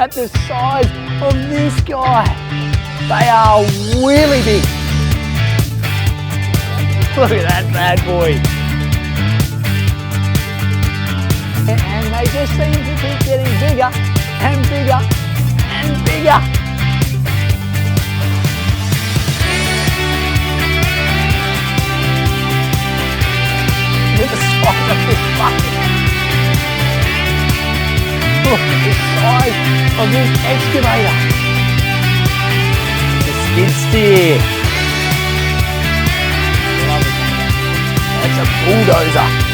at the size of this guy. They are really big. Look at that bad boy. And they just seem to keep getting bigger and bigger and bigger. Look at the size of this bucket. Look at the size of this excavator. The skid steer. Love it. That's a bulldozer.